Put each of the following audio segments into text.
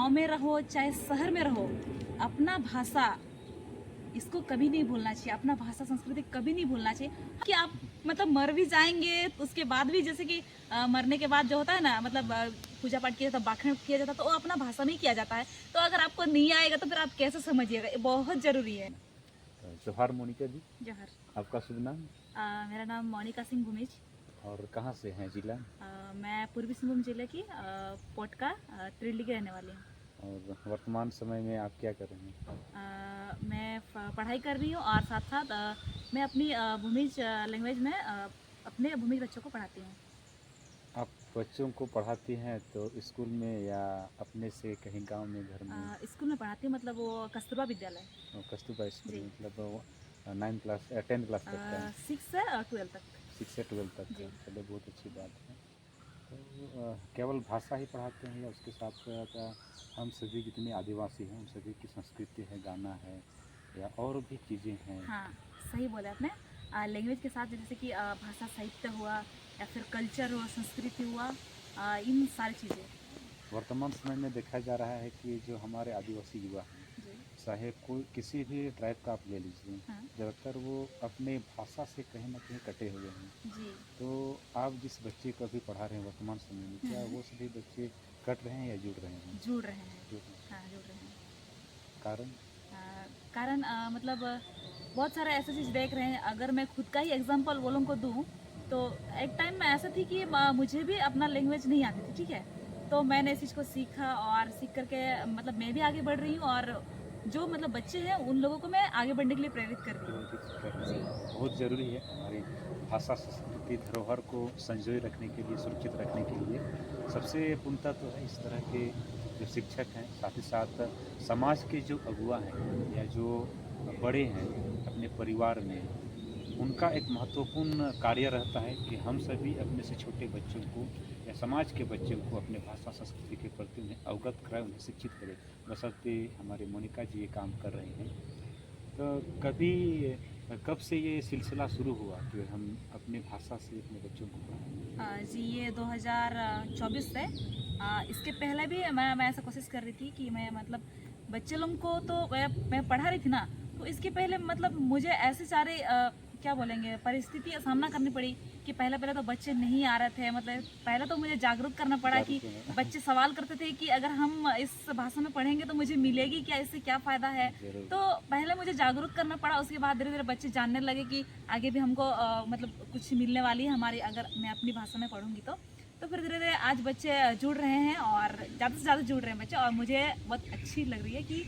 गांव में रहो चाहे शहर में रहो, अपना भाषा इसको कभी नहीं भूलना चाहिए। अपना भाषा संस्कृति कभी नहीं भूलना चाहिए कि आप मतलब मर भी जाएंगे तो उसके बाद भी, जैसे कि मरने के बाद जो होता है ना, मतलब पूजा पाठ किया जाता है, बाखण किया जाता है, तो वो अपना भाषा में ही किया जाता है। तो अगर आपको नहीं आएगा तो फिर आप कैसे समझिएगा, ये बहुत ज़रूरी है। जोहार मोनिका जी, जहर। आपका शुभ नाम मेरा नाम मोनिका सिंह भूमिज। और कहाँ से हैं जिला? मैं पूर्वी सिंहभूम जिले की पोटका त्रिली की रहने वाली हूँ। और वर्तमान समय में आप क्या कर रहे हैं? मैं पढ़ाई कर रही हूँ और साथ साथ मैं अपनी भूमिज लैंग्वेज में अपने भूमिज बच्चों को पढ़ाती हूँ। आप बच्चों को पढ़ाती हैं तो स्कूल में या अपने से कहीं गांव में, घर में? स्कूल में पढ़ाती हूँ, मतलब वो कस्तूरबा विद्यालय। कस्तूरबा स्कूल जी। मतलब वो 9 क्लास 10 क्लास तक का? 6 से 12 तक। 6 से 12 तक जी। का, चलिए बहुत अच्छी बात है। तो केवल भाषा ही पढ़ाते हैं या उसके साथ साथ हम सभी जितने आदिवासी हैं उन सभी की संस्कृति है, गाना है या और भी चीज़ें हैं? हाँ, सही बोले आपने। लैंग्वेज के साथ जैसे कि भाषा साहित्य हुआ या फिर कल्चर हुआ, संस्कृति हुआ, इन सारी चीज़ें। वर्तमान समय में देखा जा रहा है कि जो हमारे आदिवासी युवा हैं, जी। चाहे कोई किसी भी ट्राइब का आप ले लीजिए, हाँ। ज़्यादातर वो अपने भाषा से कहीं ना कहीं कटे हुए हैं। जी। तो आप जिस बच्चे को अभी पढ़ा रहे हैं वर्तमान समय में, क्या वो सभी बच्चे कट रहे हैं या जुड़ रहे हैं? जुड़ रहे हैं। जुड़ रहे हैं। हाँ, जुड़ रहे हैं। कारण? कारण मतलब बहुत सारे ऐसे चीज़ देख रहे हैं। अगर मैं खुद का ही एग्जांपल वो लोगों को दूं, तो एक टाइम में ऐसा थी कि मुझे भी अपना लैंग्वेज नहीं आती थी, ठीक है। तो मैंने इस चीज़ को सीखा और सीख करके मतलब मैं भी आगे बढ़ रही हूँ, और जो मतलब बच्चे हैं उन लोगों को मैं आगे बढ़ने के लिए प्रेरित कर रही हूँ। जी। बहुत ज़रूरी है हमारी भाषा संस्कृति धरोहर को संजोए रखने के लिए, सुरक्षित रखने के लिए सबसे पूर्णतः तो है इस तरह के जो शिक्षक हैं, साथ ही साथ समाज के जो अगुआ हैं या जो बड़े हैं अपने परिवार में, उनका एक महत्वपूर्ण कार्य रहता है कि हम सभी अपने से छोटे बच्चों को या समाज के बच्चों को अपने भाषा संस्कृति के प्रति उन्हें अवगत कराएं, उन्हें शिक्षित करें। बशर्ते हमारे मोनिका जी ये काम कर रहे हैं। तो कब से ये सिलसिला शुरू हुआ कि हम अपने भाषा से अपने बच्चों को पढ़ाएं? जी, ये 2024 से। इसके पहले भी मैं ऐसा कोशिश कर रही थी कि मैं मतलब बच्चे लोगों को तो मैं पढ़ा रही थी ना। तो इसके पहले मतलब मुझे ऐसे सारे क्या बोलेंगे परिस्थितियाँ सामना करनी पड़ी कि पहले तो बच्चे नहीं आ रहे थे। मतलब पहले तो मुझे जागरूक करना पड़ा कि बच्चे सवाल करते थे कि अगर हम इस भाषा में पढ़ेंगे तो मुझे मिलेगी क्या, इससे क्या फ़ायदा है। तो पहले मुझे जागरूक करना पड़ा, उसके बाद धीरे धीरे बच्चे जानने लगे कि आगे भी हमको मतलब कुछ मिलने वाली है हमारी, अगर मैं अपनी भाषा में पढ़ूंगी तो फिर धीरे धीरे आज बच्चे जुड़ रहे हैं और ज़्यादा से ज़्यादा जुड़ रहे हैं बच्चे, और मुझे बहुत अच्छी लग रही है कि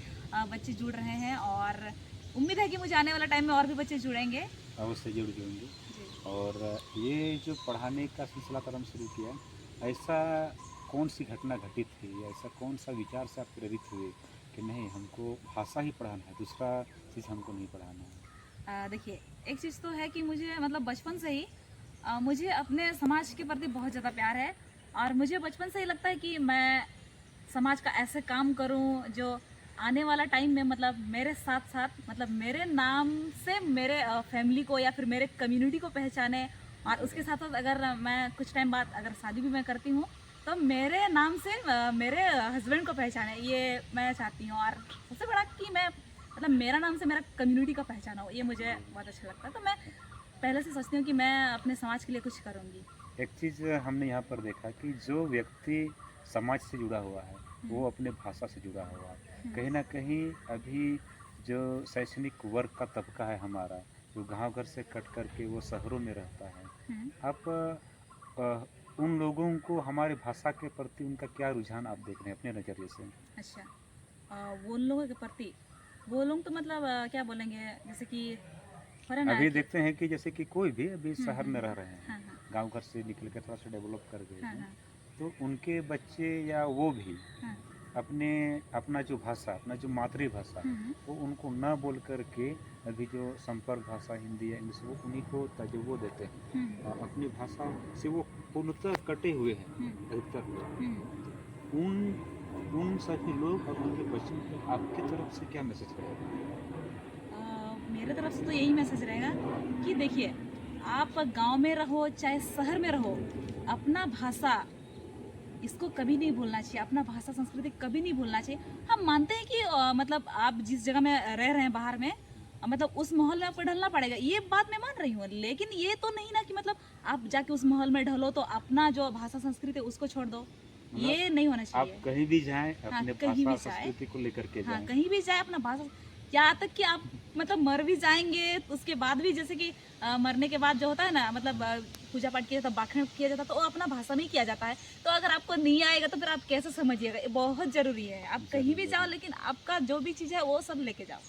बच्चे जुड़ रहे हैं, और उम्मीद है कि मुझे आने वाला टाइम में और भी बच्चे जुड़ेंगे। अवश्य जुड़ जाएंगे। जी। और ये जो पढ़ाने का सिलसिला कदम शुरू किया, ऐसा कौन सी घटना घटित हुई या ऐसा कौन सा विचार से आप प्रेरित हुए कि नहीं हमको भाषा ही पढ़ाना है, दूसरा चीज़ हमको नहीं पढ़ाना है? देखिए, एक चीज़ तो है कि मुझे मतलब बचपन से ही मुझे अपने समाज के प्रति बहुत ज़्यादा प्यार है, और मुझे बचपन से ही लगता है कि मैं समाज का ऐसे काम करूं जो आने वाला टाइम में मतलब मेरे साथ साथ मतलब मेरे नाम से मेरे फैमिली को या फिर मेरे कम्युनिटी को पहचाने, और उसके साथ साथ अगर मैं कुछ टाइम बाद अगर शादी भी मैं करती हूँ तो मेरे नाम से मेरे हस्बैंड को पहचाने, ये मैं चाहती हूँ। और सबसे बड़ा कि मैं मतलब मेरा नाम से मेरा कम्युनिटी का पहचाना हो, ये मुझे बहुत अच्छा लगता है। तो मैं पहले से सोचती हूँ कि मैं अपने समाज के लिए कुछ करूँगी। एक चीज़ हमने यहाँ पर देखा कि जो व्यक्ति समाज से जुड़ा हुआ है वो अपने भाषा से जुड़ा हुआ है। कहीं ना कहीं अभी जो शैक्षणिक वर्ग का तबका है हमारा, जो गांव घर से कट करके वो शहरों में रहता है, आप उन लोगों को हमारे भाषा के प्रति उनका क्या रुझान आप देख रहे हैं अपने नज़रिए से? अच्छा, वो लोगों के प्रति वो लोग तो मतलब क्या बोलेंगे, जैसे कि फॉरेन अभी कि देखते हैं कि जैसे कि कोई भी अभी शहर में रह रहे हैं, हाँ हाँ गांव घर से निकल के थोड़ा सा डेवलप कर गए हाँ हैं, हाँ तो उनके बच्चे या वो भी हाँ अपने अपना जो भाषा, अपना जो मातृभाषा वो उनको न बोल करके अभी जो संपर्क भाषा हिंदी या इंग्लिश वो उन्हीं को तजुर्बो देते हैं। अपनी भाषा से वो पूर्णतः कटे हुए हैं अधिकतर लोग। उन उन सभी लोग और उनके बच्चों को आपकी तरफ से क्या मैसेज रहेगा? मेरे तरफ से तो यही मैसेज रहेगा कि देखिए, आप गांव में रहो चाहे शहर में रहो, अपना भाषा इसको कभी नहीं भूलना चाहिए, अपना भाषा संस्कृति कभी नहीं भूलना चाहिए। हम मानते हैं कि मतलब आप जिस जगह में रह रहे हैं बाहर में, मतलब उस माहौल में आपको ढलना पड़ेगा, ये बात मैं मान रही हूँ, लेकिन ये तो नहीं ना कि मतलब आप जाके उस माहौल में ढलो तो अपना जो भाषा संस्कृति है उसको छोड़ दो, मतलब ये नहीं होना आप चाहिए। कहीं भी जाएं हाँ, अपने कहीं भी भाषा जाए, संस्कृति को लेकर के हाँ, जाएं। कहीं भी जाए अपना भाषा, यहाँ तक कि आप मतलब मर भी जाएंगे तो उसके बाद भी, जैसे कि मरने के बाद जो होता है ना, मतलब पूजा पाठ किया जाता है, बाखण किया जाता है, तो वो अपना भाषा में ही किया जाता है। तो अगर आपको नहीं आएगा तो फिर आप कैसे समझिएगा, ये बहुत ज़रूरी है। आप कहीं भी जाओ, लेकिन आपका जो भी चीज़ है वो सब लेके जाओ।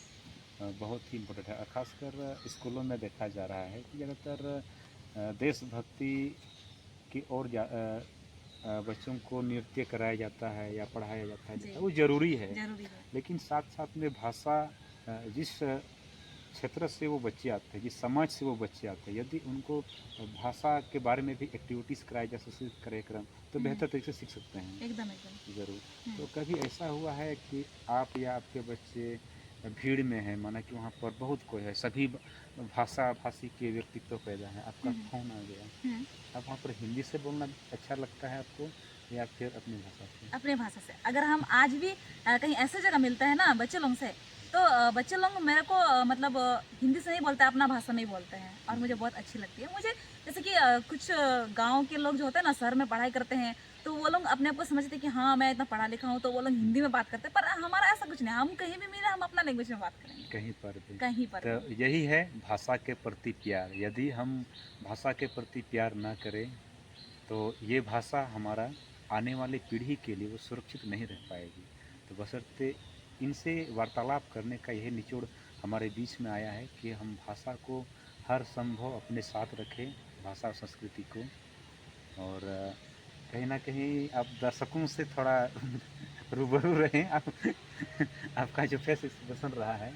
बहुत ही इम्पोर्टेंट है। खासकर स्कूलों में देखा जा रहा है कि ज़्यादातर देशभक्ति की ओर बच्चों को नृत्य कराया जाता है या पढ़ाया जाता है, जी, वो ज़रूरी है। ज़रूरी है। लेकिन साथ साथ में भाषा, जिस क्षेत्र से वो बच्चे आते हैं, जिस समाज से वो बच्चे आते हैं, यदि उनको भाषा के बारे में भी एक्टिविटीज़ कराए जा सांस्कृतिक कार्यक्रम, तो बेहतर तरीके से सीख सकते हैं। एकदम, एकदम। ज़रूर। हम्म, तो कभी ऐसा हुआ है कि आप या आपके बच्चे भीड़ में हैं, माना कि वहाँ पर बहुत कोई है, सभी भाषा भाषी के व्यक्तित्व पैदा हैं, आपका हम्म, फ़ोन आ गया, हम्म। आप वहाँ पर हिंदी से बोलना अच्छा लगता है आपको या फिर अपनी भाषा से? अपने भाषा से अगर हम आज भी कहीं ऐसे जगह मिलते हैं ना बच्चे लोग से, तो बच्चे लोग मेरे को मतलब हिंदी से नहीं बोलते, अपना भाषा में ही बोलते हैं, और मुझे बहुत अच्छी लगती है। मुझे जैसे कि कुछ गांव के लोग जो होते हैं ना, शहर में पढ़ाई करते हैं, तो वो लोग अपने आप को समझते हैं कि हाँ मैं इतना पढ़ा लिखा हूँ, तो वो लोग हिंदी में बात करते हैं, पर हमारा ऐसा कुछ नहीं, हम कहीं भी मिले हम अपना लैंग्वेज में बात करेंगे, कहीं पर भी। कहीं पर तो भी। यही है भाषा के प्रति प्यार। यदि हम भाषा के प्रति प्यार ना करें, तो ये भाषा हमारा आने वाली पीढ़ी के लिए वो सुरक्षित नहीं रह पाएगी। तो बशर्ते इनसे वार्तालाप करने का यही निचोड़ हमारे बीच में आया है कि हम भाषा को हर संभव अपने साथ रखें, भाषा और संस्कृति को। और कहीं न कहीं आप दर्शकों से थोड़ा रूबरू रहें। आप आपका जो फेस एक्सप्रेशन रहा है,